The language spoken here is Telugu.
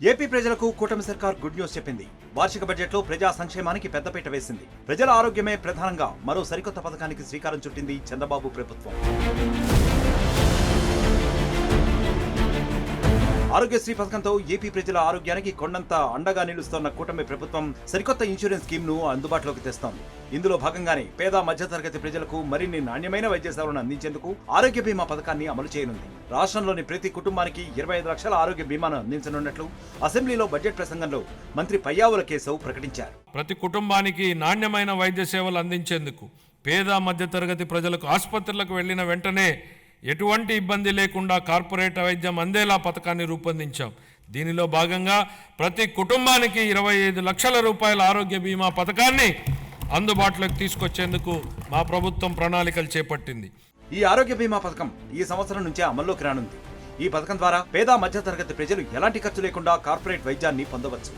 ఏపీ ప్రజలకు కూటమి సర్కార్ గుడ్ న్యూస్ చెప్పింది. వార్షిక బడ్జెట్లో ప్రజా సంక్షేమానికి పెద్దపీట వేసింది. ప్రజల ఆరోగ్యమే ప్రధానంగా మరో సరికొత్త పథకానికి శ్రీకారం చుట్టింది చంద్రబాబు ప్రభుత్వం. ఆరోగ్యశ్రీ పథకంతో ఏపీ ప్రజల ఆరోగ్యానికి కొండంత అండగా నిలుస్తోన్న కూటమి ప్రభుత్వం సరికొత్త ఇన్సూరెన్స్ స్కీమ్ ను అందుబాటులోకి తెస్తోంది. ఇందులో భాగంగానే పేద మధ్యతరగతి ప్రజలకు మరిన్ని నాణ్యమైన వైద్య సేవలను అందించేందుకు ఆరోగ్య బీమా పథకాన్ని అమలు చేయనుంది. రాష్ట్రంలోని ప్రతి కుటుంబానికి 25 లక్షల ఆరోగ్య బీమాను అందించనున్నట్లు అసెంబ్లీలో బడ్జెట్ ప్రసంగంలో మంత్రి పయ్యావుల కేశవ్ ప్రకటించారు. ప్రతి కుటుంబానికి నాణ్యమైన వైద్య సేవలు అందించేందుకు పేద మధ్యతరగతి ప్రజలకు ఆసుపత్రులకు వెళ్లిన వెంటనే ఎటువంటి ఇబ్బంది లేకుండా కార్పొరేట్ వైద్యం అందేలా పథకాన్ని రూపొందించాం. దీనిలో భాగంగా ప్రతి కుటుంబానికి 25 లక్షల రూపాయల ఆరోగ్య బీమా పథకాన్ని అందుబాటులోకి తీసుకొచ్చేందుకు మా ప్రభుత్వం ప్రణాళికలు చేపట్టింది. ఈ ఆరోగ్య బీమా పథకం ఈ సంవత్సరం నుంచే అమల్లోకి రానుంది. ఈ పథకం ద్వారా పేద మధ్యతరగతి ప్రజలు ఎలాంటి ఖర్చు లేకుండా కార్పొరేట్ వైద్యాన్ని పొందవచ్చు.